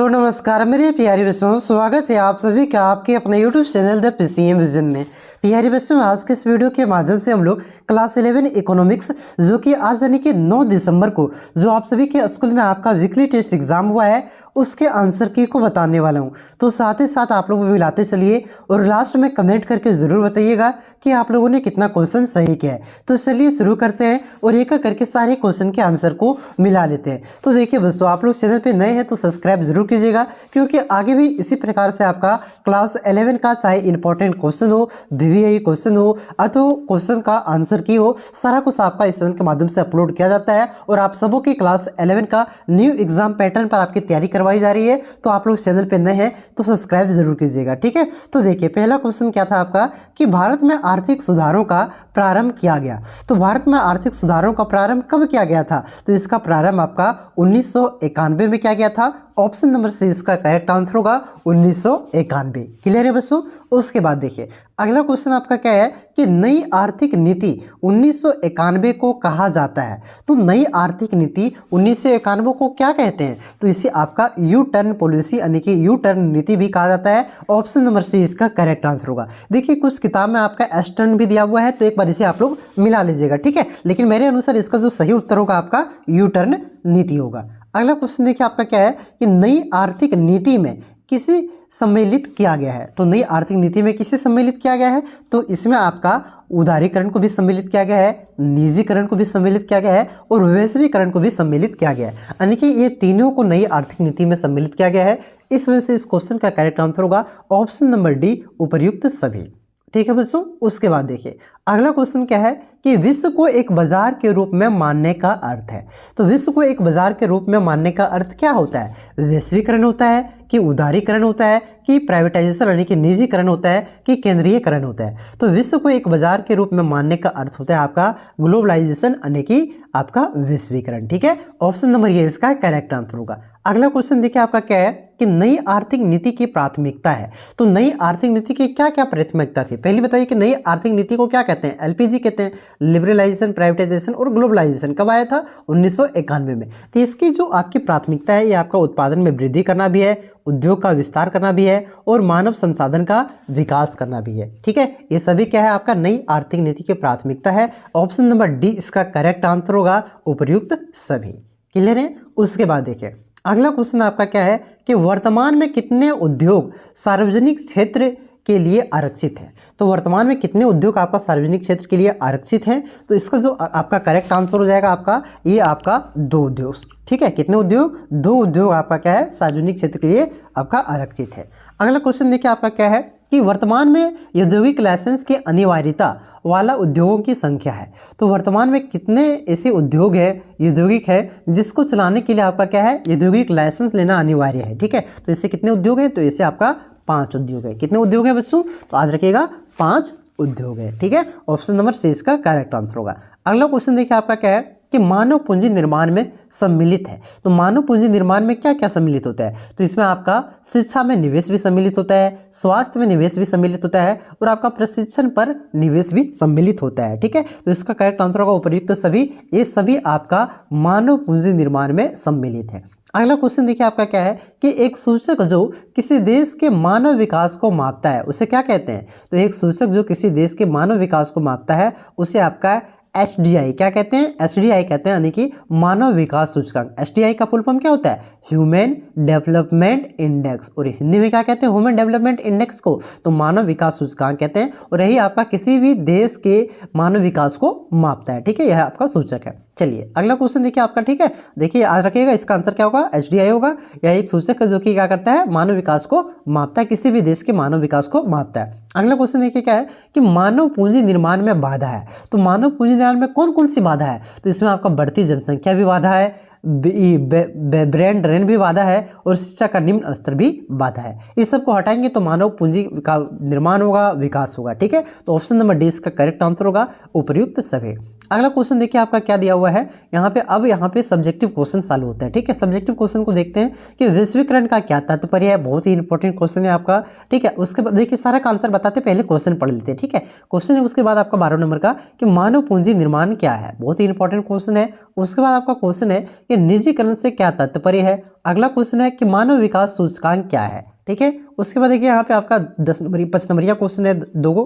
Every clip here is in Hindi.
हेलो नमस्कार मेरे प्यारे बच्चों, स्वागत है आप सभी का आपके अपने YouTube channel the PCM vision में। प्यारे बच्चों, आज के इस वीडियो के माध्यम से हम लोग क्लास 11 इकोनॉमिक्स जो कि आज यानी कि 9 दिसंबर को जो आप सभी के स्कूल में आपका वीकली टेस्ट एग्जाम हुआ है उसके आंसर की को बताने वाला हूं। तो साथ ही साथ आप लोग मिलाते चलिए और लास्ट में कमेंट करके ज़रूर बताइएगा कि आप लोगों ने कितना क्वेश्चन सही किया है। तो चलिए शुरू करते हैं और एक करके सारे क्वेश्चन के आंसर को मिला लेते हैं। तो देखिए दोस्तों, आप लोग चैनल पर नए हैं तो सब्सक्राइब जरूर कीजिएगा, क्योंकि आगे भी इसी प्रकार से आपका क्लास 11 का चाहे इंपॉर्टेंट क्वेश्चन हो, VVI क्वेश्चन हो अथवा क्वेश्चन का आंसर की हो, सारा कुछ आपका इस चैनल के माध्यम से अपलोड किया जाता है। और आप सबों की क्लास 11 का न्यू एग्जाम पैटर्न पर आपकी तैयारी करवाई जा रही है। तो आप लोग चैनल पे नए हैं तो सब्सक्राइब जरूर कीजिएगा, ठीक है। तो देखिए पहला क्वेश्चन क्या था आपका कि भारत में आर्थिक सुधारों का प्रारंभ किया गया। तो भारत में आर्थिक सुधारों का प्रारंभ कब किया गया था? तो इसका प्रारंभ आपका 1991 में किया गया था। ऑप्शन नंबर सी इसका करेक्ट आंसर होगा 1991। क्लियर है बच्चों? उसके बाद देखिए अगला क्वेश्चन आपका क्या है कि नई आर्थिक नीति 1991 को कहा जाता है। तो नई आर्थिक नीति 1991 को क्या कहते हैं? तो इसे आपका यू टर्न पॉलिसी यानी कि यू टर्न नीति भी कहा जाता है। ऑप्शन नंबर सी इसका करेक्ट आंसर होगा। देखिए कुछ किताब में आपका एस टर्न भी दिया हुआ है, तो एक बार इसे आप लोग मिला लीजिएगा, ठीक है। लेकिन मेरे अनुसार इसका जो सही उत्तर होगा आपका यू टर्न नीति होगा। अगला क्वेश्चन देखिए आपका क्या है कि नई आर्थिक नीति में किसे सम्मिलित किया गया है। तो नई आर्थिक नीति में किसे सम्मिलित किया गया है? तो इसमें आपका उदारीकरण को भी सम्मिलित किया गया है, निजीकरण को भी सम्मिलित किया गया है और वैश्वीकरण को भी सम्मिलित किया गया है। यानी कि ये तीनों को नई आर्थिक नीति में सम्मिलित किया गया है। इस वजह से इस क्वेश्चन का करेक्ट आंसर होगा ऑप्शन नंबर डी, उपर्युक्त सभी, ठीक है बच्चों। उसके बाद देखिए अगला क्वेश्चन क्या है कि विश्व को एक बाजार के रूप में मानने का अर्थ है। तो विश्व को एक बाजार के रूप में मानने का अर्थ क्या होता है? वैश्वीकरण होता है कि उदारीकरण होता है कि प्राइवेटाइजेशन यानी कि निजीकरण होता है कि केंद्रीयकरण होता है? तो विश्व को एक बाजार के रूप में मानने का अर्थ होता है आपका ग्लोबलाइजेशन यानी कि आपका वैश्वीकरण, ठीक है। ऑप्शन नंबर ये इसका करेक्ट आंसर होगा। अगला क्वेश्चन देखिए आपका क्या है कि नई आर्थिक नीति की प्राथमिकता है। तो नई आर्थिक नीति की क्या क्या प्राथमिकता थी? पहले बताइए कि नई आर्थिक नीति को क्या कहते हैं? LPG कहते हैं, लिबरलाइजेशन, प्राइवेटाइजेशन और ग्लोबलाइजेशन। कब आया था? 1991 में। तो इसकी जो आपकी प्राथमिकता है ये आपका उत्पादन में वृद्धि करना भी है, उद्योग का विस्तार करना भी है और मानव संसाधन का विकास करना भी है, ठीक है। ये सभी क्या है आपका नई आर्थिक नीति की प्राथमिकता है। ऑप्शन नंबर डी इसका करेक्ट आंसर होगा उपर्युक्त सभी। क्लियर है? उसके बाद देखिए अगला क्वेश्चन आपका क्या है कि वर्तमान में कितने उद्योग सार्वजनिक क्षेत्र के लिए आरक्षित है। तो वर्तमान में कितने उद्योग आपका सार्वजनिक क्षेत्र के लिए आरक्षित हैं? तो इसका जो आपका करेक्ट आंसर हो जाएगा आपका ये आपका 2 उद्योग, ठीक है। कितने उद्योग? 2 उद्योग आपका क्या है सार्वजनिक क्षेत्र के लिए आपका आरक्षित है। अगला क्वेश्चन देखिए आपका क्या है कि वर्तमान में औद्योगिक लाइसेंस की अनिवार्यता वाला उद्योगों की संख्या है। तो वर्तमान में कितने ऐसे उद्योग है औद्योगिक है जिसको चलाने के लिए आपका क्या है औद्योगिक लाइसेंस लेना अनिवार्य है, ठीक है। तो इससे कितने उद्योग है? तो इससे आपका 5 उद्योग है। कितने उद्योग है बच्चों? तो याद रखिएगा 5 उद्योग है, ठीक है। ऑप्शन नंबर सी इसका करेक्ट आंसर होगा। अगला क्वेश्चन देखिए आपका क्या है कि मानव पूंजी निर्माण में सम्मिलित है। तो मानव पूंजी निर्माण में क्या क्या सम्मिलित होता है? तो इसमें आपका शिक्षा में निवेश भी सम्मिलित होता है, स्वास्थ्य में निवेश भी सम्मिलित होता है और आपका प्रशिक्षण पर निवेश भी सम्मिलित होता है, ठीक है। तो इसका करेक्ट आंसर होगा उपर्युक्त सभी। ये सभी आपका मानव पूंजी निर्माण में सम्मिलित है। अगला क्वेश्चन देखिए आपका क्या है कि एक सूचक जो किसी देश के मानव विकास को मापता है उसे क्या कहते हैं? तो एक सूचक जो किसी देश के मानव विकास को मापता है उसे आपका SDI क्या कहते हैं? SDI कहते हैं यानी कि मानव विकास सूचकांक। SDI का फुल फॉर्म क्या होता है? Human development index. और हिंदी में क्या कहते हैं ह्यूमन डेवलपमेंट इंडेक्स को? तो मानव विकास सूचकांक कहते हैं। और यही आपका किसी भी देश के मानव विकास को मापता है, ठीक है। यह आपका सूचक है। चलिए अगला क्वेश्चन देखिए आपका, ठीक है। देखिए याद रखिएगा इसका आंसर क्या होगा? SDI होगा। यह एक सूचक है जो कि क्या करता है मानव विकास को मापता है, किसी भी देश के मानव विकास को मापता है। अगला क्वेश्चन देखिए क्या है कि मानव पूंजी निर्माण में बाधा है। तो मानव पूंजी निर्माण में कौन कौन सी बाधा है? तो इसमें आपका बढ़ती जनसंख्या भी बाधा है, ब्रेन ड्रेन भी बाधा है और शिक्षा का निम्न स्तर भी बाधा है। इस सबको हटाएंगे तो मानव पूंजी का निर्माण होगा, विकास होगा, ठीक है। तो ऑप्शन नंबर डी इसका करेक्ट आंसर होगा उपर्युक्त सभी। अगला क्वेश्चन देखिए आपका क्या दिया हुआ है यहाँ पे। अब यहाँ पे सब्जेक्टिव क्वेश्चन चालू होता है, ठीक है। सब्जेक्टिव क्वेश्चन को देखते हैं कि वैश्वीकरण का क्या तात्पर्य है। बहुत ही इंपॉर्टेंट क्वेश्चन है आपका, ठीक है। उसके बाद देखिए सारा का आंसर बताते पहले क्वेश्चन पढ़ लेते हैं, ठीक है। क्वेश्चन है उसके बाद आपका 12 नंबर का कि मानव पूंजी निर्माण क्या है। बहुत ही इंपॉर्टेंट क्वेश्चन है। उसके बाद आपका क्वेश्चन है कि कि निजीकरण से क्या तात्पर्य है। अगला क्वेश्चन है कि मानव विकास सूचकांक क्या है। ठीक है, उसके बाद देखिए यहाँ पे आपका 5 नंबरिया क्वेश्चन है दोगो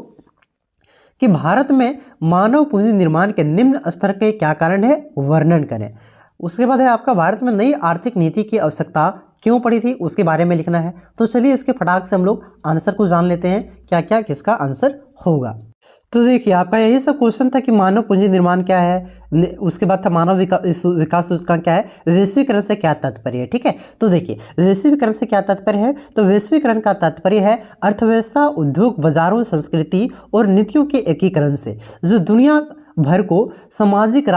कि भारत में मानव पूंजी निर्माण के निम्न स्तर के क्या कारण है, वर्णन करें। उसके बाद है आपका भारत में नई आर्थिक नीति की आवश्यकता क्यों पड़ी थी, उसके बारे में लिखना है। तो चलिए इसके फटाक से हम लोग आंसर को जान लेते हैं, क्या क्या किसका आंसर होगा। तो देखिए आपका यही सब क्वेश्चन था कि मानव पूंजी निर्माण क्या है, उसके बाद था मानव विकास सूचकांक क्या है, वैश्वीकरण से क्या तात्पर्य है। ठीक है, तो देखिए वैश्वीकरण से क्या तात्पर्य है, तो वैश्वीकरण का तात्पर्य है अर्थव्यवस्था, उद्योग, बाजारों, संस्कृति और नीतियों के एकीकरण से जो दुनिया भर को सामाजिक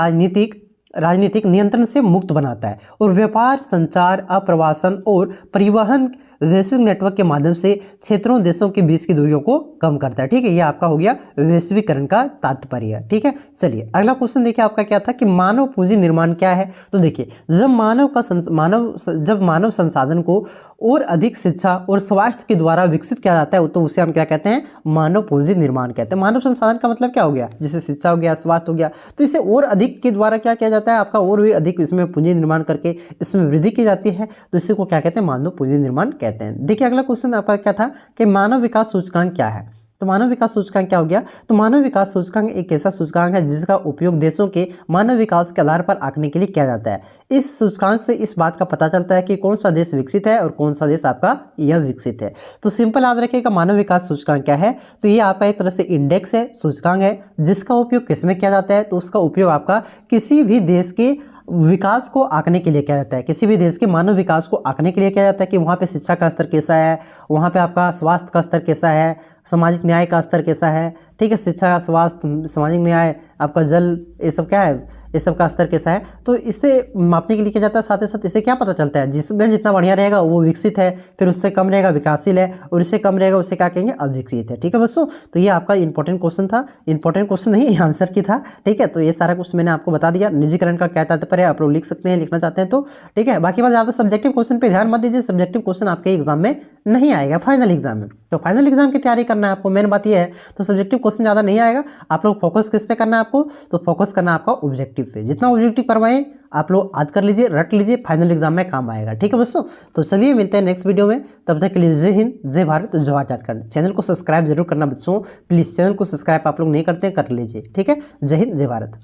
राजनीतिक नियंत्रण से मुक्त बनाता है और व्यापार, संचार, आप्रवासन और परिवहन वैश्विक नेटवर्क के माध्यम से क्षेत्रों, देशों के बीच की दूरियों को कम करता है। ठीक है, ये आपका हो गया वैश्वीकरण का तात्पर्य। ठीक है, चलिए अगला क्वेश्चन देखिए आपका क्या था कि मानव पूंजी निर्माण क्या है। तो देखिए जब मानव संसाधन को और अधिक शिक्षा और स्वास्थ्य के द्वारा विकसित किया जाता है तो उसे हम क्या कहते हैं, मानव पूंजी निर्माण कहते हैं। मानव संसाधन का मतलब क्या हो गया, जैसे शिक्षा हो गया, स्वास्थ्य हो गया, तो इसे और अधिक के द्वारा क्या किया जाता है, आपका और भी अधिक इसमें पूंजी निर्माण करके इसमें वृद्धि की जाती है, तो इसी को क्या कहते हैं, मानव पूंजी निर्माण कहते हैं। देखिए अगला क्वेश्चन आपका क्या था कि मानव विकास सूचकांक क्या है। तो मानव विकास सूचकांक क्या हो गया, तो मानव विकास सूचकांक एक ऐसा सूचकांक है जिसका उपयोग देशों के मानव विकास के आधार पर आंकने के लिए किया जाता है। इस सूचकांक से इस बात का पता चलता है कि कौन सा देश विकसित है और कौन सा देश आपका यह विकसित है। तो सिंपल याद रखिएगा मानव विकास सूचकांक क्या है, तो ये आपका एक तरह से इंडेक्स है, सूचकांक है, जिसका उपयोग किसमें किया जाता है, तो उसका उपयोग आपका किसी भी देश के विकास को आंकने के लिए किया जाता है, किसी भी देश के मानव विकास को आंकने के लिए किया जाता है कि वहाँ पे शिक्षा का स्तर कैसा है, वहाँ पे आपका स्वास्थ्य का स्तर कैसा है, सामाजिक न्याय का स्तर कैसा है। ठीक है, शिक्षा, स्वास्थ्य, सामाजिक न्याय, आपका जल, ये सब क्या है, ये सब का स्तर कैसा है, तो इससे मापने के लिए किया जाता है। साथ ही साथ इससे क्या पता चलता है, जिसमें जितना बढ़िया रहेगा वो विकसित है, फिर उससे कम रहेगा विकासशील है, और इससे कम रहेगा उससे क्या कहेंगे, अविकसित है। ठीक है बच्चों, तो ये आपका इंपॉर्टेंट क्वेश्चन था, इंपॉर्टेंट क्वेश्चन नहीं आंसर की था। ठीक है, तो ये सारा कुछ मैंने आपको बता दिया। निजीकरण का क्या तात्पर्य है आप लोग लिख सकते हैं, लिखना चाहते हैं तो। ठीक है, बाकी बात ज़्यादा सब्जेक्टिव क्वेश्चन पे ध्यान मत दीजिए, सब्जेक्टिव क्वेश्चन आपके एग्जाम में नहीं आएगा, फाइनल एग्जाम में। तो फाइनल एग्जाम की तैयारी करना है आपको, मेन बात ये है। तो सब्जेक्टिव क्वेश्चन ज़्यादा नहीं आएगा, आप लोग फोकस किस पे करना है आपको, तो फोकस करना है आपका ऑब्जेक्टिव पे। जितना ऑब्जेक्टिव करवाएं आप लोग याद कर लीजिए, रट लीजिए, फाइनल एग्जाम में काम आएगा। ठीक है दोस्तों, तो चलिए मिलते हैं नेक्स्ट वीडियो में, तब तक के लिए जय हिंद, जय भारत, जवाहर झारखंड। चैनल को सब्सक्राइब जरूर करना बच्चों, प्लीज़ चैनल को सब्सक्राइब आप लोग नहीं करते हैं, कर लीजिए। ठीक है, जय हिंद, जय भारत।